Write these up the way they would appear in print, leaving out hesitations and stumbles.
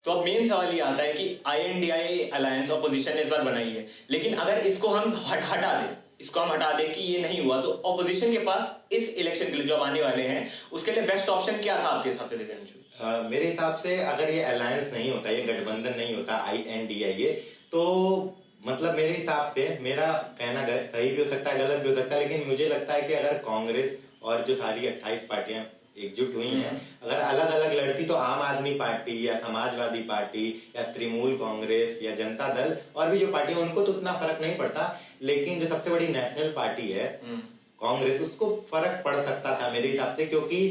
तो अब मेन सवाल ये आता है कि INDI अलायंस ऑपोजिशन ने इस बार बनाई है, लेकिन अगर इसको हम हटा दें कि ये नहीं हुआ, तो ऑपोजिशन के पास इस इलेक्शन के लिए जो अब आने वाले हैं उसके लिए बेस्ट ऑप्शन क्या था आपके हिसाब से दिव्यांशु? मेरे हिसाब से अगर ये अलायंस नहीं होता, ये गठबंधन नहीं होता INDI, तो मतलब मेरे हिसाब से, मेरा कहना सही भी हो सकता है गलत भी हो सकता है, लेकिन मुझे लगता है कि अगर कांग्रेस और जो सारी 28 पार्टियां एकजुट हुई हैं, अगर अलग अलग लड़ती तो आम आदमी पार्टी या समाजवादी पार्टी या तृणमूल कांग्रेस या जनता दल और भी जो पार्टी है उनको तो उतना फर्क नहीं पड़ता, लेकिन जो सबसे बड़ी नेशनल पार्टी है कांग्रेस, उसको फर्क पड़ सकता था मेरे हिसाब से, क्योंकि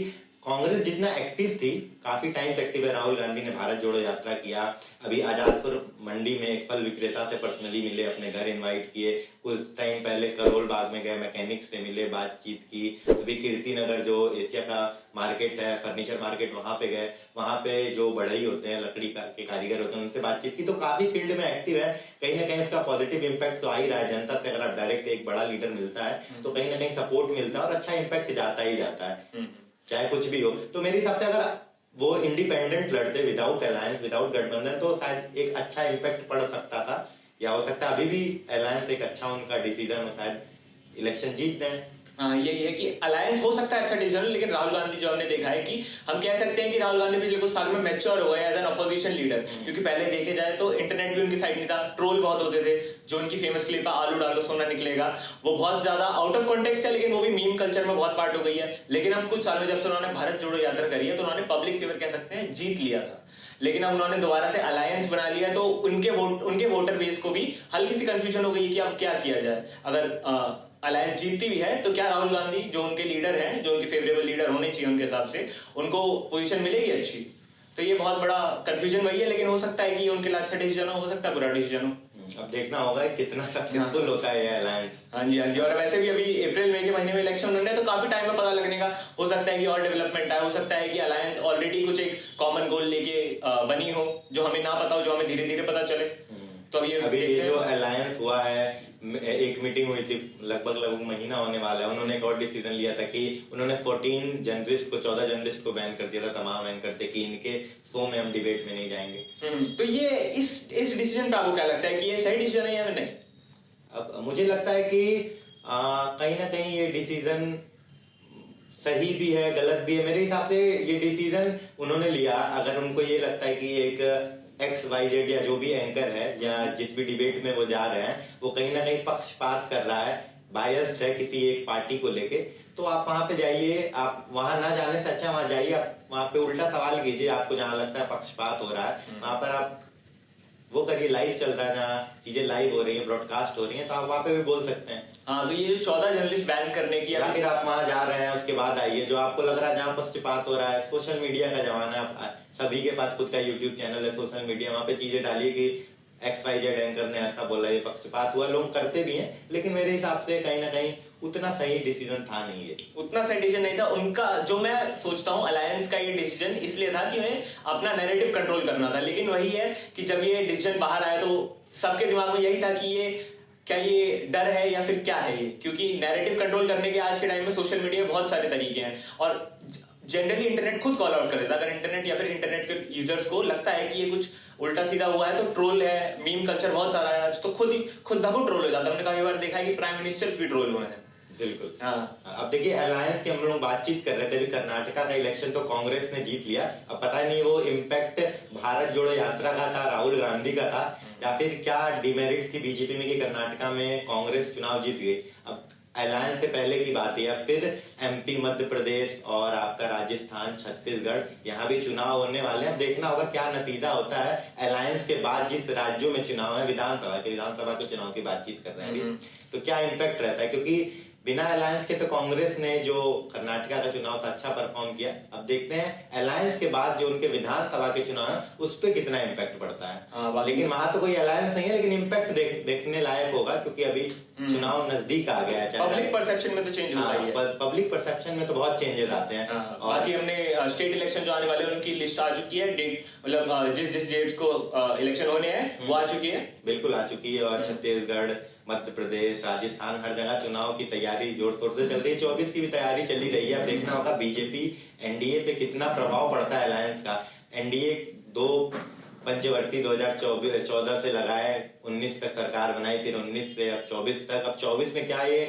कांग्रेस जितना एक्टिव थी, काफी टाइम से एक्टिव है। राहुल गांधी ने भारत जोड़ो यात्रा किया, अभी आजादपुर मंडी में एक फल विक्रेता से पर्सनली मिले, अपने घर इनवाइट किए, कुछ टाइम पहले करोल बाग में गए, मैकेनिक से मिले, बातचीत की, अभी कीर्ति नगर जो एशिया का मार्केट है, फर्नीचर मार्केट, वहां पे गए, वहां पे जो बढ़ई होते हैं, लकड़ी के कारीगर होते हैं, उनसे बातचीत की। तो काफी फील्ड में एक्टिव है, कहीं ना कहीं उसका पॉजिटिव इम्पैक्ट तो आ ही रहा है। जनता से अगर आप डायरेक्ट एक बड़ा लीडर मिलता है तो कहीं ना कहीं सपोर्ट मिलता है और अच्छा इम्पैक्ट जाता ही जाता है, चाहे कुछ भी हो। तो मेरे हिसाब से अगर वो इंडिपेंडेंट लड़ते, विदाउट अलायंस, विदाउट गठबंधन, तो शायद एक अच्छा इम्पैक्ट पड़ सकता था, या हो सकता है अभी भी अलायंस एक अच्छा उनका डिसीजन हो, शायद इलेक्शन जीत दें। हाँ, यही है कि अलायंस हो सकता है अच्छा डिसीजन, लेकिन राहुल गांधी जो हमने देखा है कि हम कह सकते हैं कि राहुल गांधी पिछले कुछ साल में मैच्योर हो गए एज एन अपोजिशन लीडर, क्योंकि पहले देखे जाए तो इंटरनेट भी उनकी साइड नहीं था, ट्रोल बहुत होते थे। जो उनकी फेमस क्लिप है आलू डालो सोना निकलेगा, वो बहुत ज्यादा आउट ऑफ कॉन्टेक्स्ट है, लेकिन वो भी मीम कल्चर में बहुत पार्ट हो गई है। लेकिन अब कुछ साल में जब से उन्होंने भारत जोड़ो यात्रा करी है तो उन्होंने पब्लिक फेवर कह सकते हैं जीत लिया था, लेकिन अब उन्होंने दोबारा से अलायंस बना लिया, तो उनके वोटर बेस को भी हल्की सी कंफ्यूजन हो गई कि अब क्या किया जाए। अगर अलायंस जीतती भी है तो क्या राहुल गांधी जो उनके लीडर हैं, जो उनके फेवरेबल लीडर होने चाहिए उनके हिसाब से, उनको पोजीशन मिलेगी अच्छी? तो ये बहुत बड़ा कंफ्यूजन वही है, लेकिन हो सकता है कि ये उनके लिए अच्छा डिसीजन हो सकता है बुरा डिसीजन हो। अब देखना होगा कितना सक्सेसफुल होता है ये अलायंस। हाँ जी, हाँ जी। और वैसे भी अभी अप्रैल मई के महीने में इलेक्शन होने हैं, तो काफी टाइम में पता लगने का। हो सकता है कि और डेवलपमेंट आए, हो सकता है कि अलायंस ऑलरेडी कुछ एक कॉमन गोल लेके बनी हो, जो हमें ना पता हो, जो हमें धीरे धीरे पता चले। तो अभी ये जो अलायंस हुआ है, एक मीटिंग हुई थी, लगभग महीना होने वाला है, उन्होंने एक और डिसीजन लिया था कि उन्होंने 14 जर्नलिस्ट को बैन कर दिया था, तमाम एंकर थे, कि इनके शो में हम डिबेट में नहीं जाएंगे। तो ये इस डिसीजन पे आपको क्या लगता है कि ये सही डिसीजन है या नहीं? अब मुझे लगता है कि कहीं ना कहीं ये डिसीजन सही भी है, गलत भी है। मेरे हिसाब से ये डिसीजन उन्होंने लिया, अगर उनको ये लगता है कि एक XYZ या जो भी एंकर है या जिस भी डिबेट में वो जा रहे हैं, वो कहीं ना कहीं पक्षपात कर रहा है, बायस्ड है किसी एक पार्टी को लेके, तो आप वहां पे जाइए। आप वहां ना जाने से अच्छा वहां जाइए, आप वहां पे उल्टा सवाल कीजिए, आपको जहां लगता है पक्षपात हो रहा है वहां पर आप वो करिए। लाइव चल रहा है, जहाँ चीजें लाइव हो रही है, ब्रॉडकास्ट हो रही है, तो आप वहां पे भी बोल सकते हैं। हाँ, तो ये 14 जर्नलिस्ट बैन करने की, या फिर आप वहां जा रहे हैं उसके बाद आइए, जो आपको लग रहा है जहाँ पक्षपात हो रहा है, सोशल मीडिया का जमाना है, सभी के पास खुद का यूट्यूब चैनल है, सोशल मीडिया, वहां पे चीजें डालिए कि XYZ एंकर ने ऐसा बोला, ये पक्षपात हुआ। लोग करते भी हैं, लेकिन मेरे हिसाब से कहीं ना कहीं उतना सही डिसीजन था नहीं, ये उतना सही डिसीजन नहीं था उनका। जो मैं सोचता हूँ अलायंस का ये डिसीजन इसलिए था कि उन्हें अपना नैरेटिव कंट्रोल करना था, लेकिन वही है कि जब ये डिसीजन बाहर आया तो सबके दिमाग में यही था कि ये क्या ये डर है या फिर क्या है ये, क्योंकि नैरेटिव कंट्रोल करने के आज के टाइम में सोशल मीडिया में बहुत सारे तरीके हैं, और जनरली इंटरनेट खुद कॉल आउट कर देता है। अगर इंटरनेट या फिर इंटरनेट के यूजर्स को लगता है कि ये कुछ उल्टा सीधा हुआ है तो ट्रोल है, मीम कल्चर बहुत सारा है आज, तो खुद भागो ट्रोल हो जाता है। हमने काफी बार देखा है कि प्राइम मिनिस्टर्स भी ट्रोल हुए हैं। बिल्कुल। हाँ, अब देखिए अलायंस की हम लोग बातचीत कर रहे थे, अभी कर्नाटका का इलेक्शन तो कांग्रेस ने जीत लिया। अब पता नहीं वो इम्पैक्ट भारत जोड़ो यात्रा का था, राहुल गांधी का था, या फिर क्या डिमेरिट थी बीजेपी में कि कर्नाटका में कांग्रेस चुनाव जीत गई। अब अलायंस से पहले की बात है, या फिर MP, मध्य प्रदेश और आपका राजस्थान, छत्तीसगढ़, यहाँ भी चुनाव होने वाले हैं। अब देखना होगा क्या नतीजा होता है। अलायंस के बाद जिस राज्यों में चुनाव है, विधानसभा के चुनाव की बातचीत कर रहे हैं अभी, तो क्या इम्पैक्ट रहता है, क्योंकि बिना अलायंस के तो कांग्रेस ने जो कर्नाटका का चुनाव था अच्छा परफॉर्म किया। अब देखते हैं अलायंस के बाद जो उनके विधानसभा के चुनाव है उस पर कितना इम्पैक्ट पड़ता है। लेकिन वहां तो कोई अलायंस नहीं है, लेकिन इम्पैक्ट देखने लायक होगा, क्योंकि अभी चुनाव नजदीक आ गया है। पब्लिक परसेप्शन में तो चेंज होता ही है। पब्लिक परसेप्शन में तो बहुत चेंजेस आते हैं। और बाकी हमने स्टेट इलेक्शन जो आने वाले उनकी लिस्ट आ चुकी है, डेट मतलब जिस डेट्स को इलेक्शन होने हैं वो आ चुकी है, बिल्कुल आ चुकी है। और छत्तीसगढ़, मध्य प्रदेश, राजस्थान, हर जगह चुनाव की तैयारी जोर तोड़ से चल रही है। 24 की भी तैयारी चली रही है। अब देखना होगा बीजेपी NDA पे कितना प्रभाव पड़ता है अलायंस का। NDA 2 पंचवर्षीय 2014 से लगाए 19 तक सरकार बनाई, फिर 19 से अब 24 तक। अब 24 में क्या ये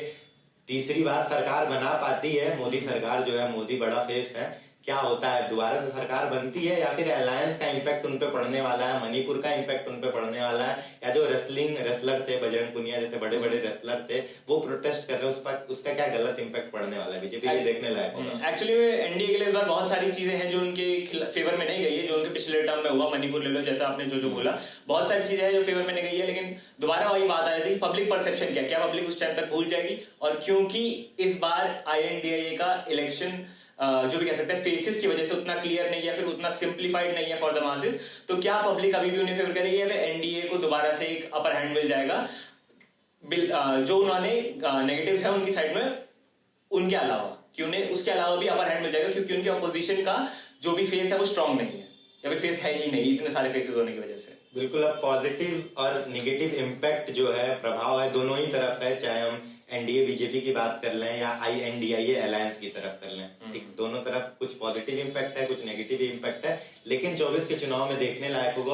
तीसरी बार सरकार बना पाती है? मोदी सरकार जो है, मोदी बड़ा फेस है, क्या होता है, दोबारा से सरकार बनती है या फिर अलायंस का इम्पैक्ट उन पे पड़ने वाला है, मणिपुर का इम्पैक्ट उन पे पड़ने वाला है, या जो रेसलर थे, बजरंग पुनिया जैसे बड़े बड़े रेसलर थे, वो प्रोटेस्ट कर रहे हैं, उसका क्या गलत इम्पैक्ट पड़ने वाला है? बीजेपी ये देखने लायक होगा। एक्चुअली एनडीए के लिए इस बार बहुत सारी चीजें हैं जो उनके फेवर में नहीं गई है, जो उनके पिछले टर्म में हुआ। मणिपुर ले लो, जैसा आपने जो बोला, बहुत सारी चीजें हैं जो फेवर में नहीं गई है। लेकिन दोबारा वही बात आ जाती है, पब्लिक परसेप्शन क्या पब्लिक उस टाइम तक भूल जाएगी? और क्योंकि इस बार INDIA का इलेक्शन जो भी कह सकते हैं फेसेस की वजह से उतना क्लियर नहीं है, फिर उतना सिंप्लीफाइड नहीं है फॉर द मासेस, तो क्या पब्लिक अभी भी उन्हें फेवर करेगी या फिर एनडीए को दोबारा से एक अपर हैंड मिल जाएगा? जो उन्होंने नेगेटिव्स है उनकी साइड में, उनके अलावा कि उन्हें उसके अलावा भी अपर हैंड मिल जाएगा, क्योंकि उनकी ऑपोजिशन का जो भी फेस है वो स्ट्रांग नहीं है, या फिर फेस है ही नहीं इतने सारे फेसेस होने की वजह से। बिल्कुल, अब पॉजिटिव और निगेटिव इम्पैक्ट जो है, प्रभाव है, दोनों ही तरफ है। चाहे हम एनडीए बीजेपी की बात कर लें या INDIA अलायंस की तरफ कर लें, ठीक, दोनों तरफ कुछ पॉजिटिव इम्पैक्ट है, कुछ नेगेटिव इम्पैक्ट है। लेकिन 24 के चुनाव में देखने लायक होगा।